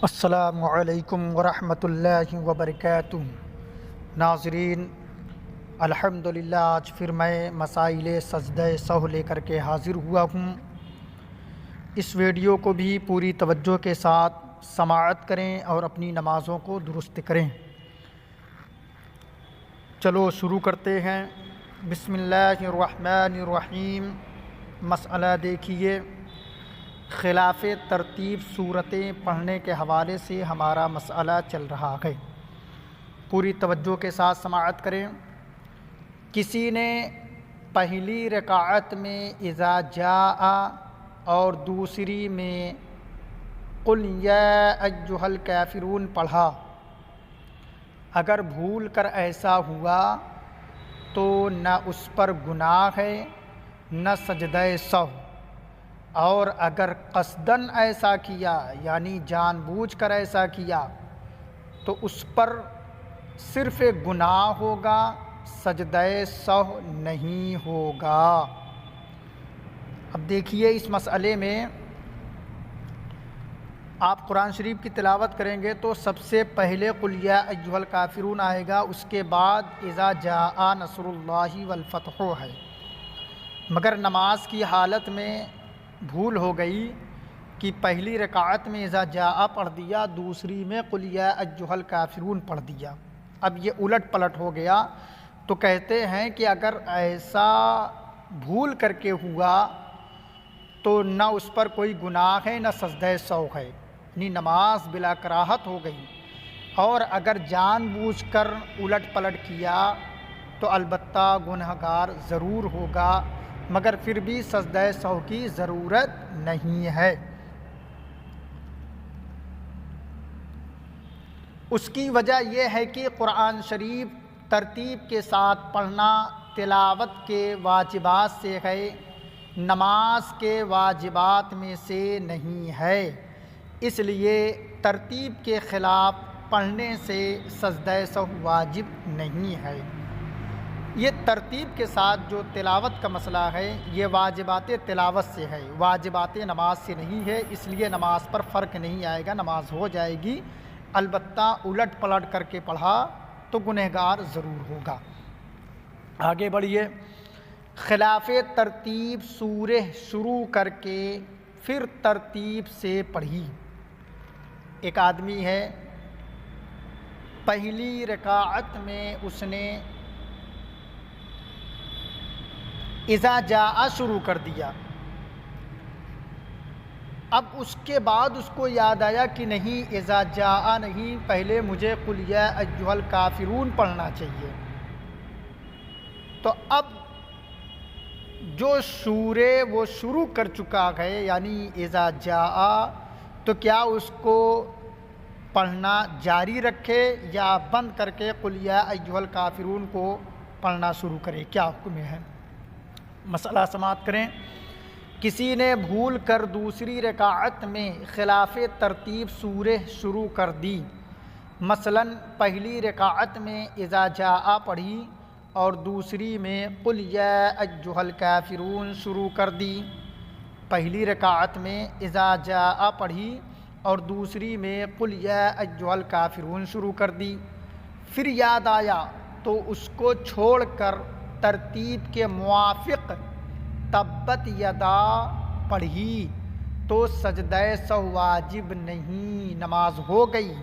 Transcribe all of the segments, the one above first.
السلام علیکم ورحمۃ اللہ وبرکاتہ۔ ناظرین، الحمدللہ آج پھر میں مسائل سجدہ سہو لے کر کے حاضر ہوا ہوں۔ اس ویڈیو کو بھی پوری توجہ کے ساتھ سماعت کریں اور اپنی نمازوں کو درست کریں۔ چلو شروع کرتے ہیں۔ بسم اللہ الرحمن الرحیم۔ مسئلہ دیکھیے، خلاف ترتیب صورتیں پڑھنے کے حوالے سے ہمارا مسئلہ چل رہا ہے۔ پوری توجہ کے ساتھ سماعت کریں۔ کسی نے پہلی رکعت میں اذا جاء اور دوسری میں قل یا ایھا الکافرون پڑھا، اگر بھول کر ایسا ہوا تو نہ اس پر گناہ ہے نہ سجدہ سہو، اور اگر قصداً ایسا کیا یعنی جان بوجھ کر ایسا کیا تو اس پر صرف گناہ ہوگا، سجدہ سہو نہیں ہوگا۔ اب دیکھیے، اس مسئلے میں آپ قرآن شریف کی تلاوت کریں گے تو سب سے پہلے قل یا ایھا الکافرون آئے گا، اس کے بعد اذا جاء نصر اللہ والفتح ہے۔ مگر نماز کی حالت میں بھول ہو گئی کہ پہلی رکعت میں اذا جاء پڑھ دیا، دوسری میں قل یا ایھا الکافرون پڑھ دیا۔ اب یہ الٹ پلٹ ہو گیا، تو کہتے ہیں کہ اگر ایسا بھول کر کے ہوا تو نہ اس پر کوئی گناہ ہے نہ سجدہ سہو ہے، یعنی نماز بلا کراہت ہو گئی۔ اور اگر جان بوجھ کر الٹ پلٹ کیا تو البتہ گنہگار ضرور ہوگا، مگر پھر بھی سجدہ سہو کی ضرورت نہیں ہے۔ اس کی وجہ یہ ہے کہ قرآن شریف ترتیب کے ساتھ پڑھنا تلاوت کے واجبات سے ہے، نماز کے واجبات میں سے نہیں ہے۔ اس لیے ترتیب کے خلاف پڑھنے سے سجدہ سہو واجب نہیں ہے۔ یہ ترتیب کے ساتھ جو تلاوت کا مسئلہ ہے یہ واجبات تلاوت سے ہے، واجبات نماز سے نہیں ہے، اس لیے نماز پر فرق نہیں آئے گا، نماز ہو جائے گی۔ البتہ الٹ پلٹ کر کے پڑھا تو گنہگار ضرور ہوگا۔ آگے بڑھیے۔ خلاف ترتیب سورہ شروع کر کے پھر ترتیب سے پڑھی۔ ایک آدمی ہے، پہلی رکعت میں اس نے اذا جاء شروع کر دیا، اب اس کے بعد اس کو یاد آیا کہ نہیں اذا جاء نہیں، پہلے مجھے قل یا ایھا الکافرون پڑھنا چاہیے۔ تو اب جو سورہ وہ شروع کر چکا ہے یعنی اذا جاء، تو کیا اس کو پڑھنا جاری رکھے یا بند کر کے قل یا ایھا الکافرون کو پڑھنا شروع کرے؟ کیا حکم ہے؟ مسئلہ سماعت کریں۔ کسی نے بھول کر دوسری رکعت میں خلاف ترتیب سورہ شروع کر دی، مثلا پہلی رکعت میں اذا جاء پڑھی اور دوسری میں قل یا ایھا الکافرون شروع کر دی۔ پہلی رکعت میں اذا جاء پڑھی اور دوسری میں قل یا ایھا الکافرون شروع کر دی، پھر یاد آیا تو اس کو چھوڑ کر ترتیب کے موافق تبت یدا پڑھی تو سجدہ سہو واجب نہیں، نماز ہو گئی،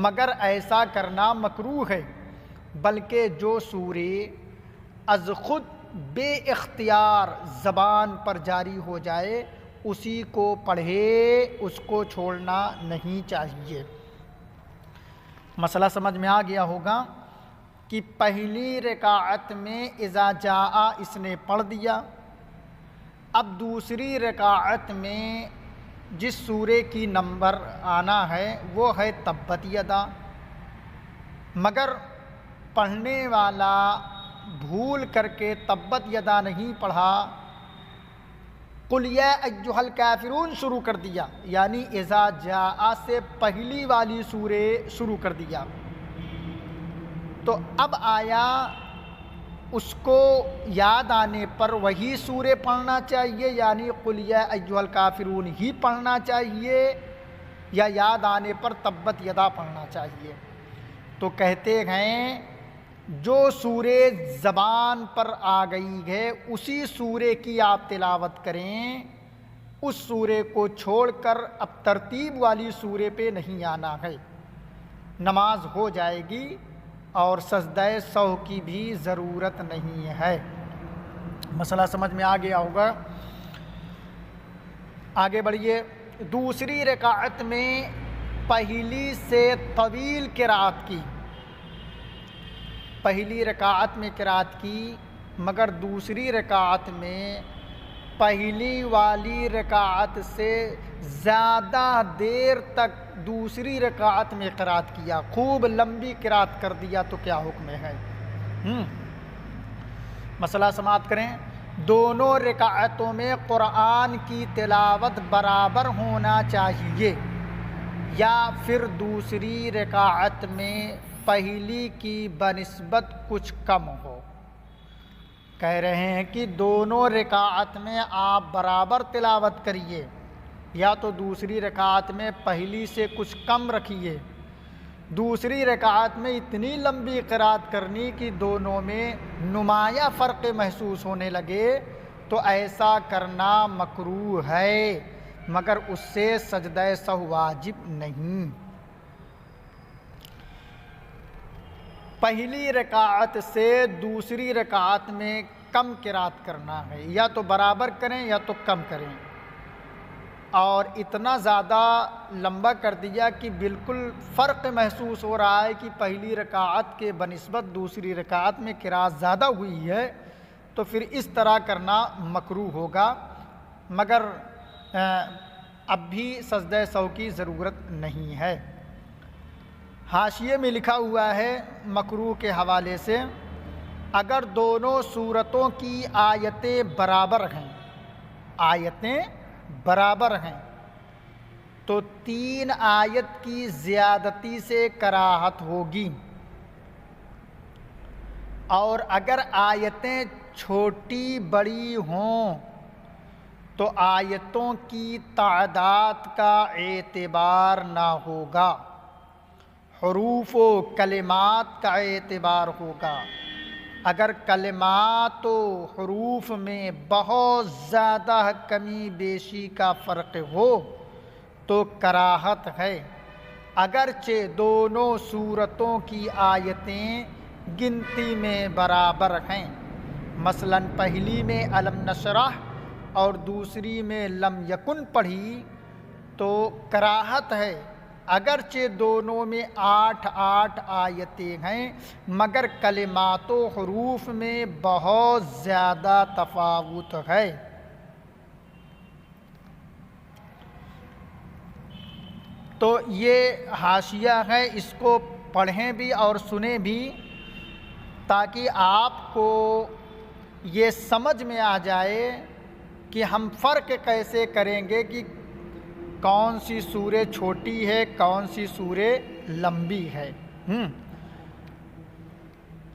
مگر ایسا کرنا مکروہ ہے۔ بلکہ جو سورہ از خود بے اختیار زبان پر جاری ہو جائے اسی کو پڑھے، اس کو چھوڑنا نہیں چاہیے۔ مسئلہ سمجھ میں آ گیا ہوگا کہ پہلی رکعت میں اذا جاء اس نے پڑھ دیا، اب دوسری رکعت میں جس سورے کی نمبر آنا ہے وہ ہے تبت یدا، مگر پڑھنے والا بھول کر کے تبت یدا نہیں پڑھا، قل یا ایھا الکافرون شروع کر دیا، یعنی اذا جاء سے پہلی والی سورہ شروع کر دیا۔ تو اب آیا اس کو یاد آنے پر وہی سورہ پڑھنا چاہیے، یعنی قل یا ایھا الکافرون ہی پڑھنا چاہیے، یا یاد آنے پر تبت یدا پڑھنا چاہیے؟ تو کہتے ہیں جو سورے زبان پر آ گئی ہے اسی سورے کی آپ تلاوت کریں، اس سورے کو چھوڑ کر اب ترتیب والی سورے پہ نہیں آنا ہے، نماز ہو جائے گی اور سجدہ سہو کی بھی ضرورت نہیں ہے۔ مسئلہ سمجھ میں آ گیا ہوگا۔ آگے بڑھیے۔ دوسری رکعت میں پہلی سے طویل قرات کی، پہلی رکعت میں قرات کی مگر دوسری رکعت میں پہلی والی رکعت سے زیادہ دیر تک دوسری رکعت میں قرات کیا، خوب لمبی قرات کر دیا تو کیا حکم ہے؟ مسئلہ سماعت کریں۔ دونوں رکعتوں میں قرآن کی تلاوت برابر ہونا چاہیے یا پھر دوسری رکعت میں پہلی کی بنسبت کچھ کم ہو؟ کہہ رہے ہیں کہ دونوں رکعت میں آپ برابر تلاوت کریے یا تو دوسری رکعت میں پہلی سے کچھ کم رکھیے، دوسری رکعت میں اتنی لمبی قرات کرنی کہ دونوں میں نمایاں فرق محسوس ہونے لگے تو ایسا کرنا مکروہ ہے، مگر اس سے سجدہ سہو واجب نہیں۔ پہلی رکعت سے دوسری رکعت میں کم قرات کرنا ہے، یا تو برابر کریں یا تو کم کریں، اور اتنا زیادہ لمبا کر دیا کہ بالکل فرق محسوس ہو رہا ہے کہ پہلی رکعت کے بنسبت دوسری رکعت میں قرات زیادہ ہوئی ہے، تو پھر اس طرح کرنا مکروہ ہوگا، مگر اب بھی سجدہ سہو کی ضرورت نہیں ہے۔ حاشیے میں لکھا ہوا ہے مکروہ کے حوالے سے، اگر دونوں صورتوں کی آیتیں برابر ہیں، آیتیں برابر ہیں تو 3 آیت کی زیادتی سے کراہت ہوگی، اور اگر آیتیں چھوٹی بڑی ہوں تو آیتوں کی تعداد کا اعتبار نہ ہوگا، حروف و کلمات کا اعتبار ہوگا۔ اگر کلمات و حروف میں بہت زیادہ کمی بیشی کا فرق ہو تو کراہت ہے، اگرچہ دونوں صورتوں کی آیتیں گنتی میں برابر ہیں، مثلا پہلی میں الم نشرح اور دوسری میں لم یکن پڑھی تو کراہت ہے، اگرچہ دونوں میں 8 آیتیں ہیں مگر کلمات و حروف میں بہت زیادہ تفاوت ہے۔ تو یہ حاشیہ ہے، اس کو پڑھیں بھی اور سنیں بھی تاکہ آپ کو یہ سمجھ میں آ جائے کہ ہم فرق کیسے کریں گے کہ کون سی سورہ چھوٹی ہے کون سی سورہ لمبی ہے۔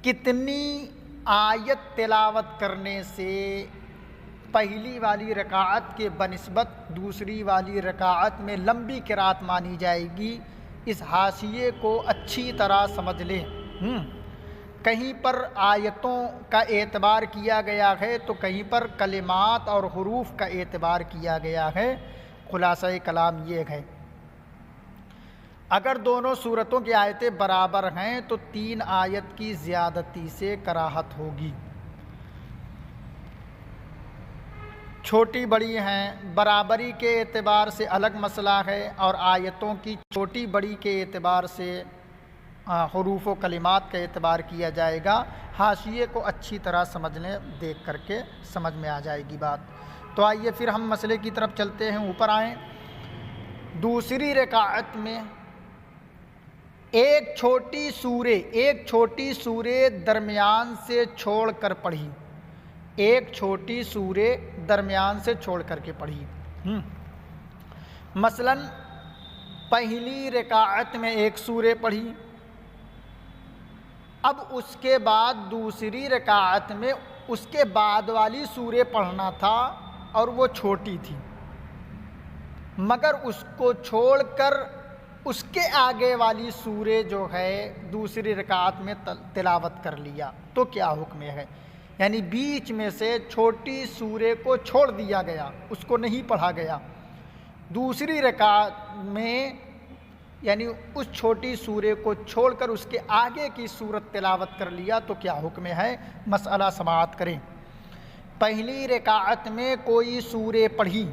کتنی آیت تلاوت کرنے سے پہلی والی رکعت کے بنسبت دوسری والی رکعت میں لمبی قرات مانی جائے گی، اس حاشیے کو اچھی طرح سمجھ لیں۔ کہیں پر آیتوں کا اعتبار کیا گیا ہے تو کہیں پر کلمات اور حروف کا اعتبار کیا گیا ہے۔ خلاصہ کلام یہ ہے، اگر دونوں صورتوں کی آیتیں برابر ہیں تو 3 آیت کی زیادتی سے کراہت ہوگی۔ چھوٹی بڑی ہیں، برابری کے اعتبار سے الگ مسئلہ ہے، اور آیتوں کی چھوٹی بڑی کے اعتبار سے حروف و کلمات کا اعتبار کیا جائے گا۔ حاشیے کو اچھی طرح سمجھ لیں، دیکھ کر کے سمجھ میں آ جائے گی بات۔ تو آئیے پھر ہم مسئلے کی طرف چلتے ہیں، اوپر آئیں۔ دوسری رکعت میں ایک چھوٹی سورہ درمیان سے چھوڑ کر پڑھی، ایک چھوٹی سورہ درمیان سے چھوڑ کر کے پڑھی۔ مثلا پہلی رکعت میں ایک سورہ پڑھی، اب اس کے بعد دوسری رکعت میں اس کے بعد والی سورہ پڑھنا تھا اور وہ چھوٹی تھی، مگر اس کو چھوڑ کر اس کے آگے والی سورہ جو ہے دوسری رکعت میں تلاوت کر لیا تو کیا حکم ہے؟ یعنی بیچ میں سے چھوٹی سورہ کو چھوڑ دیا گیا، اس کو نہیں پڑھا گیا، دوسری رکعت میں یعنی اس چھوٹی سورہ کو چھوڑ کر اس کے آگے کی سورت تلاوت کر لیا تو کیا حکم ہے؟ مسئلہ سماعت کریں۔ پہلی رکعت میں کوئی سورہ پڑھی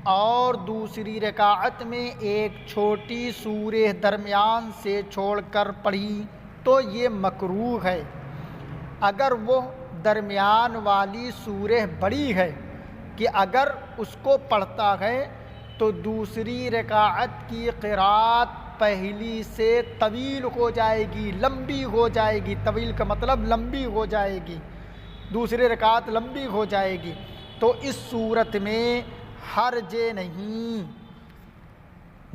اور دوسری رکعت میں ایک چھوٹی سورہ درمیان سے چھوڑ کر پڑھی تو یہ مکروہ ہے۔ اگر وہ درمیان والی سورہ بڑی ہے کہ اگر اس کو پڑھتا ہے تو دوسری رکعت کی قرات پہلی سے طویل ہو جائے گی، لمبی ہو جائے گی، طویل کا مطلب لمبی ہو جائے گی، دوسری رکعت لمبی ہو جائے گی، تو اس صورت میں حرج نہیں۔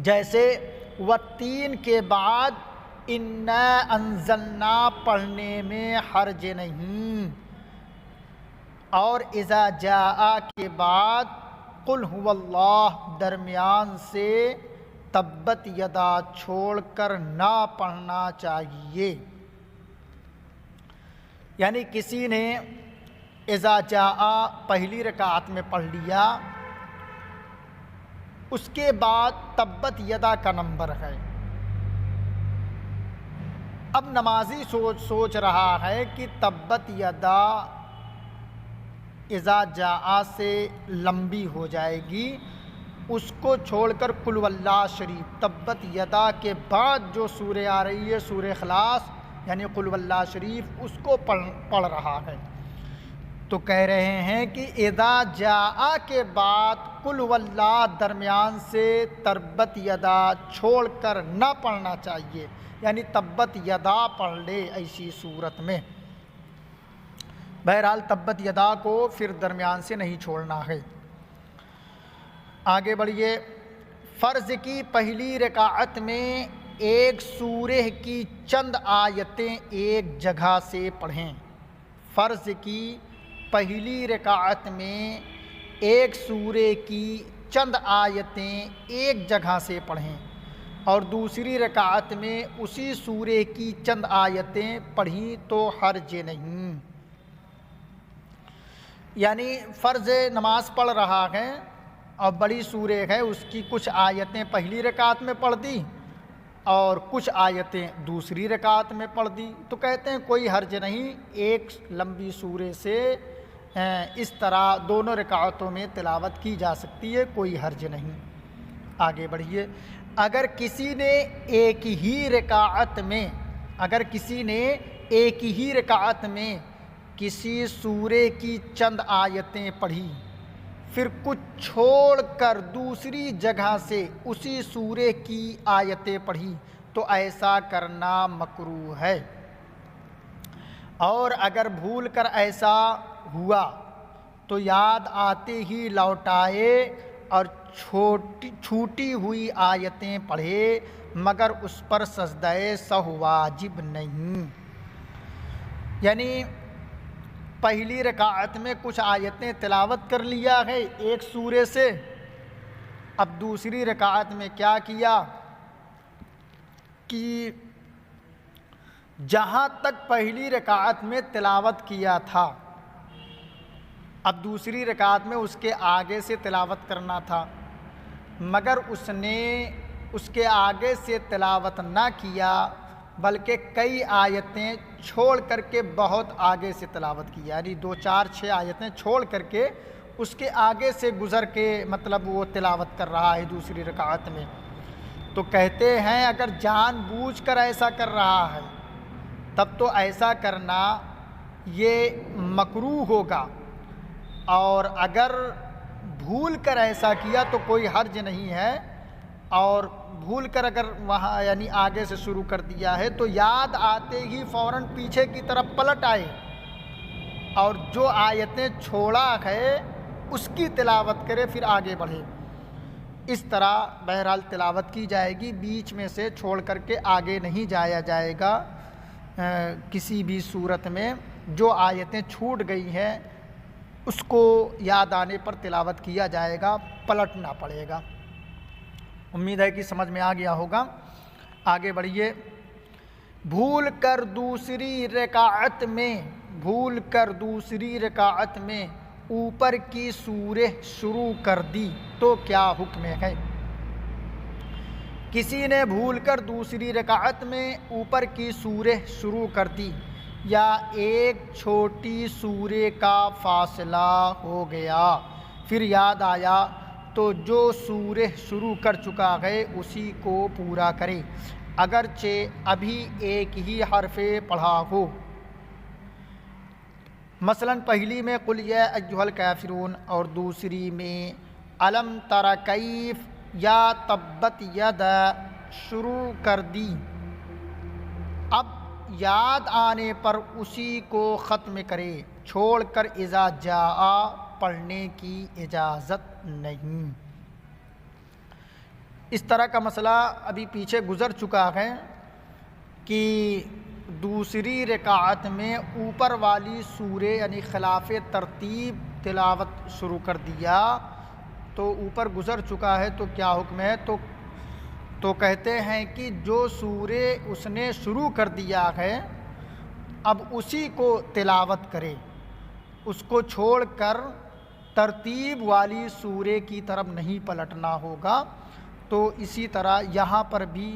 جیسے والتین کے بعد انا انزلنا پڑھنے میں حرج نہیں، اور اذا جاء کے بعد قل هو اللہ درمیان سے تبت یدا چھوڑ کر نہ پڑھنا چاہیے۔ یعنی کسی نے اذا جاء پہلی رکعت میں پڑھ لیا، اس کے بعد تبت یدا کا نمبر ہے، اب نمازی سوچ رہا ہے کہ تبت یدا اذا جاء سے لمبی ہو جائے گی، اس کو چھوڑ کر قل واللہ شریف تبت یدا کے بعد جو سورہ آ رہی ہے سورہ اخلاص یعنی قل واللہ شریف اس کو پڑھ رہا ہے، تو کہہ رہے ہیں کہ اذا جاء کے بعد قل واللہ درمیان سے تبت یدا چھوڑ کر نہ پڑھنا چاہیے، یعنی تبت یدا پڑھ لے ایسی صورت میں۔ بہرحال تبت یدا کو پھر درمیان سے نہیں چھوڑنا ہے۔ آگے بڑھیے۔ فرض کی پہلی رکعت میں ایک سورہ کی چند آیتیں ایک جگہ سے پڑھیں۔ فرض کی پہلی رکعت میں ایک سورہ کی چند آیتیں ایک جگہ سے پڑھیں اور دوسری رکعت میں اسی سورہ کی چند آیتیں پڑھیں تو حرج نہیں۔ یعنی فرض نماز پڑھ رہا ہے اور بڑی سورہ ہے، اس کی کچھ آیتیں پہلی رکعت میں پڑھ دی اور کچھ آیتیں دوسری رکعت میں پڑھ دی، تو کہتے ہیں کوئی حرج نہیں، ایک لمبی سورہ سے اس طرح دونوں رکعتوں میں تلاوت کی جا سکتی ہے، کوئی حرج نہیں۔ آگے بڑھیے۔ اگر کسی نے ایک ہی رکعت میں کسی سورہ کی چند آیتیں پڑھی، پھر کچھ چھوڑ کر دوسری جگہ سے اسی سورہ کی آیتیں پڑھی تو ایسا کرنا مکروہ ہے، اور اگر بھول کر ایسا ہوا تو یاد آتے ہی لوٹائے اور چھوٹی ہوئی آیتیں پڑھے، مگر اس پر سجدہ سہو واجب نہیں۔ یعنی پہلی رکعت میں کچھ آیتیں تلاوت کر لیا ہے ایک سورے سے، اب دوسری رکعت میں کیا کیا کہ جہاں تک پہلی رکعت میں تلاوت کیا تھا اب دوسری رکعت میں اس کے آگے سے تلاوت کرنا تھا، مگر اس نے اس کے آگے سے تلاوت نہ کیا بلکہ کئی آیتیں چھوڑ کر کے بہت آگے سے تلاوت کی، یعنی 2 4 6 آیتیں چھوڑ کر کے اس کے آگے سے گزر کے مطلب وہ تلاوت کر رہا ہے دوسری رکعت میں، تو کہتے ہیں اگر جان بوجھ کر ایسا کر رہا ہے تب تو ایسا کرنا یہ مکروہ ہوگا، اور اگر بھول کر ایسا کیا تو کوئی حرج نہیں ہے، اور بھول کر اگر وہاں یعنی آگے سے شروع کر دیا ہے تو یاد آتے ہی فوراً پیچھے کی طرف پلٹ آئے اور جو آیتیں چھوڑا ہے اس کی تلاوت کرے، پھر آگے بڑھے۔ اس طرح بہرحال تلاوت کی جائے گی، بیچ میں سے چھوڑ کر کے آگے نہیں جایا جائے گا۔ کسی بھی صورت میں جو آیتیں چھوٹ گئی ہیں اس کو یاد آنے پر تلاوت کیا جائے گا، پلٹنا پڑے گا۔ امید ہے کہ سمجھ میں آ گیا ہوگا. آگے بڑھیے. بھول کر دوسری رکعت میں اوپر کی سورہ شروع کر دی تو کیا حکم ہے؟ کسی نے بھول کر دوسری رکعت میں اوپر کی سورہ شروع کر دی یا ایک چھوٹی سورہ کا فاصلہ ہو گیا پھر یاد آیا تو جو سورہ شروع کر چکا ہے اسی کو پورا کرے اگرچہ ابھی ایک ہی حرف پڑھا ہو. مثلا پہلی میں قل یا ایھا الکافرون اور دوسری میں الم تر کیف یا تبت یدا شروع کر دی. اب یاد آنے پر اسی کو ختم کرے، چھوڑ کر اذا جاء پڑھنے کی اجازت نہیں. اس طرح کا مسئلہ ابھی پیچھے گزر چکا ہے کہ دوسری رکعت میں اوپر والی سورہ یعنی خلاف ترتیب تلاوت شروع کر دیا تو اوپر گزر چکا ہے تو کیا حکم ہے؟ تو کہتے ہیں کہ جو سورہ اس نے شروع کر دیا ہے اب اسی کو تلاوت کرے، اس کو چھوڑ کر ترتیب والی سورہ کی طرف نہیں پلٹنا ہوگا. تو اسی طرح یہاں پر بھی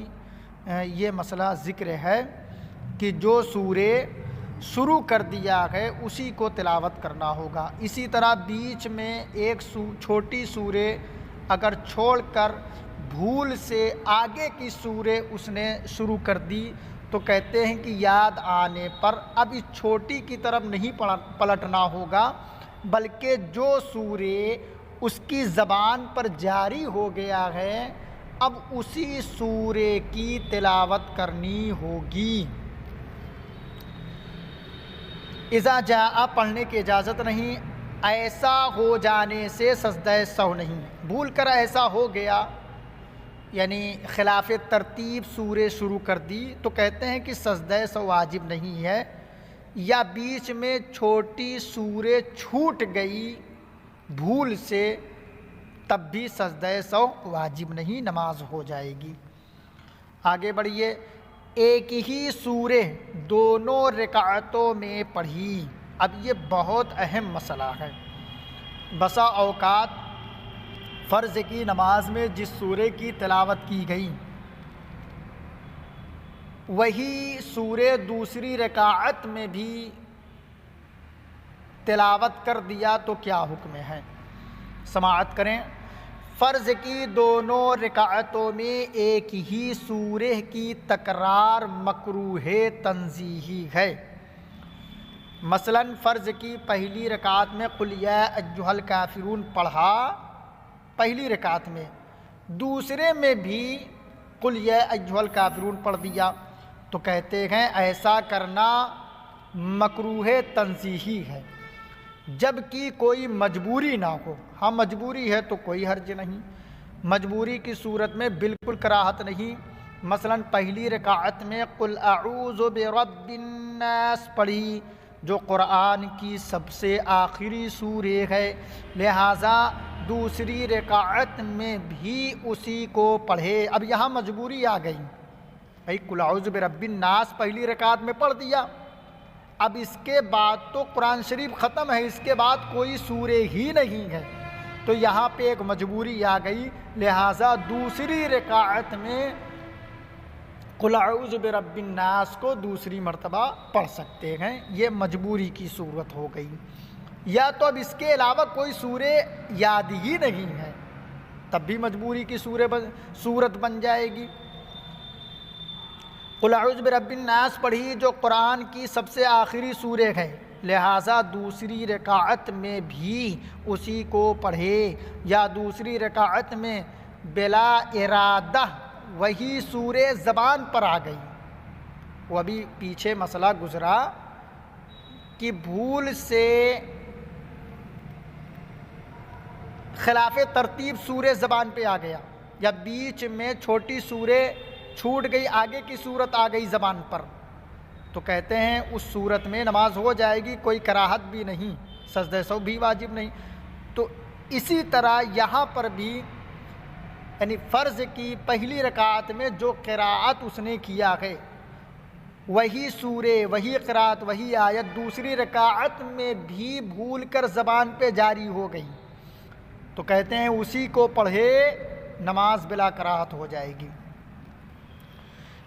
یہ مسئلہ ذکر ہے کہ جو سورہ شروع کر دیا ہے اسی کو تلاوت کرنا ہوگا. اسی طرح بیچ میں ایک چھوٹی سورہ اگر چھوڑ کر بھول سے آگے کی سورہ اس نے شروع کر دی تو کہتے ہیں کہ یاد آنے پر اب اس چھوٹی کی طرف نہیں پلٹنا ہوگا بلکہ جو سورہ اس کی زبان پر جاری ہو گیا ہے اب اسی سورہ کی تلاوت کرنی ہوگی. اذا جاء پڑھنے کی اجازت نہیں، ایسا ہو جانے سے سجدہ سہو نہیں. بھول کر ایسا ہو گیا یعنی خلاف ترتیب سورہ شروع کر دی تو کہتے ہیں کہ سجدہ سہو واجب نہیں ہے. یا بیچ میں چھوٹی سورہ چھوٹ گئی بھول سے تب بھی سجدہ سہو واجب نہیں، نماز ہو جائے گی. آگے بڑھیے. ایک ہی سورہ دونوں رکعتوں میں پڑھی. اب یہ بہت اہم مسئلہ ہے. بسا اوقات فرض کی نماز میں جس سورہ کی تلاوت کی گئی وہی سورہ دوسری رکعت میں بھی تلاوت کر دیا تو کیا حکم ہے؟ سماعت کریں. فرض کی دونوں رکعتوں میں ایک ہی سورہ کی تکرار مکروہ تنزیہی ہے. مثلا فرض کی پہلی رکعت میں قل یا ایھا الکافرون پڑھا پہلی رکعت میں، دوسرے میں بھی قل یا ایھا الکافرون پڑھ دیا تو کہتے ہیں ایسا کرنا مکروہ تنزیہی ہے جب کہ کوئی مجبوری نہ ہو. ہاں مجبوری ہے تو کوئی حرج نہیں، مجبوری کی صورت میں بالکل کراہت نہیں. مثلا پہلی رکعت میں قل اعوذ برب الناس پڑھی جو قرآن کی سب سے آخری سورہ ہے، لہٰذا دوسری رکعت میں بھی اسی کو پڑھے. اب یہاں مجبوری آ گئی، بھائی قل اعوذ برب الناس پہلی رکعت میں پڑھ دیا، اب اس کے بعد تو قرآن شریف ختم ہے، اس کے بعد کوئی سورہ ہی نہیں ہے، تو یہاں پہ ایک مجبوری آ گئی، لہٰذا دوسری رکعت میں قل اعوذ برب الناس کو دوسری مرتبہ پڑھ سکتے ہیں. یہ مجبوری کی صورت ہو گئی. یا تو اب اس کے علاوہ کوئی سورہ یاد ہی نہیں ہے تب بھی مجبوری کی صورت بن جائے گی. قل اعوذ برب الناس پڑھی جو قرآن کی سب سے آخری سورہ ہے، لہٰذا دوسری رکعت میں بھی اسی کو پڑھے. یا دوسری رکعت میں بلا ارادہ وہی سورہ زبان پر آ گئی. وہ ابھی پیچھے مسئلہ گزرا کہ بھول سے خلاف ترتیب سورہ زبان پہ آ گیا یا بیچ میں چھوٹی سورہ چھوٹ گئی، آگے کی صورت آ گئی زبان پر، تو کہتے ہیں اس صورت میں نماز ہو جائے گی، کوئی کراہت بھی نہیں، سجدہ سہو بھی واجب نہیں. تو اسی طرح یہاں پر بھی یعنی فرض کی پہلی رکعت میں جو قراءت اس نے کیا ہے وہی سورے، وہی قراءت، وہی آیت دوسری رکعت میں بھی بھول کر زبان پہ جاری ہو گئی تو کہتے ہیں اسی کو پڑھے، نماز بلا کراہت ہو جائے گی۔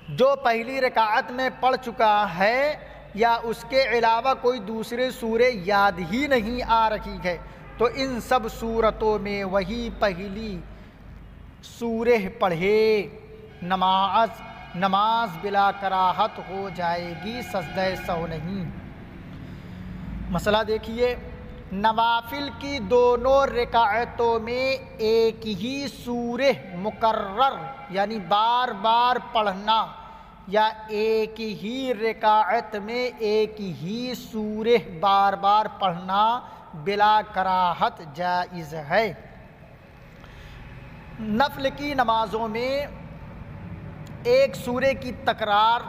جو پہلی رکعت میں پڑھ چکا ہے یا اس کے علاوہ کوئی دوسرے سورے یاد ہی نہیں آ رہی ہے تو ان سب صورتوں میں وہی پہلی سورہ پڑھے، نماز بلا کراہت ہو جائے گی، سجدہ سہو نہیں۔ مسئلہ دیکھیے، نوافل کی دونوں رکعتوں میں ایک ہی سورہ مکرر یعنی بار بار پڑھنا یا ایک ہی رکعت میں ایک ہی سورہ بار بار پڑھنا بلا کراہت جائز ہے۔ نفل کی نمازوں میں ایک سورے کی تکرار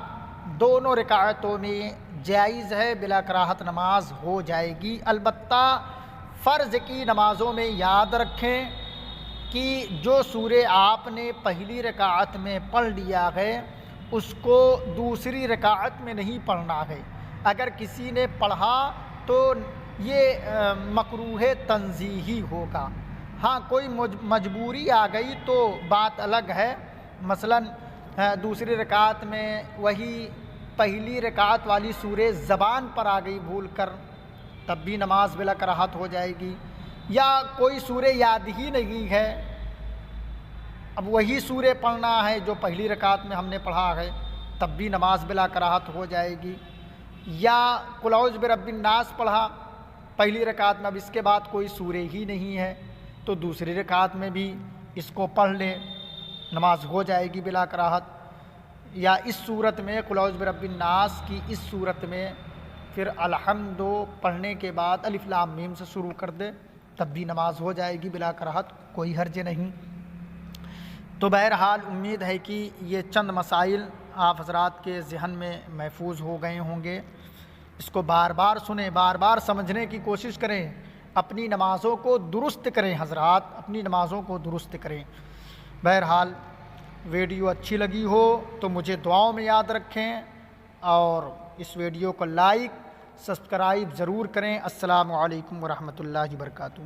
دونوں رکعتوں میں جائز ہے، بلا کراہت نماز ہو جائے گی۔ البتہ فرض کی نمازوں میں یاد رکھیں کہ جو سورے آپ نے پہلی رکعت میں پڑھ لیا ہے اس کو دوسری رکعت میں نہیں پڑھنا ہے۔ اگر کسی نے پڑھا تو یہ مکروہ تنزیہی ہوگا۔ ہاں کوئی مجبوری آ گئی تو بات الگ ہے، مثلاً دوسری رکعت میں وہی پہلی رکعت والی سورہ زبان پر آ گئی بھول کر، تب بھی نماز بلا کراہت ہو جائے گی۔ یا کوئی سورہ یاد ہی نہیں ہے، اب وہی سورہ پڑھنا ہے جو پہلی رکعت میں ہم نے پڑھا ہے، تب بھی نماز بلا کراہت ہو جائے گی۔ یا قل اعوذ برب الناس پڑھا پہلی رکعت میں، اب اس کے بعد کوئی سورہ ہی نہیں ہے تو دوسری رکعت میں بھی اس کو پڑھ لے، نماز ہو جائے گی بلا کراہت۔ یا اس صورت میں قل اعوذ برب الناس کی اس صورت میں پھر الحمد پڑھنے کے بعد الف لام میم سے شروع کر دے، تب بھی نماز ہو جائے گی بلا کراہت، کوئی حرج نہیں۔ تو بہرحال امید ہے کہ یہ چند مسائل آپ حضرات کے ذہن میں محفوظ ہو گئے ہوں گے۔ اس کو بار بار سنیں، بار بار سمجھنے کی کوشش کریں، اپنی نمازوں کو درست کریں حضرات، اپنی نمازوں کو درست کریں۔ بہرحال ویڈیو اچھی لگی ہو تو مجھے دعاؤں میں یاد رکھیں اور اس ویڈیو کو لائک سبسکرائب ضرور کریں۔ السلام علیکم ورحمۃ اللہ وبرکاتہ۔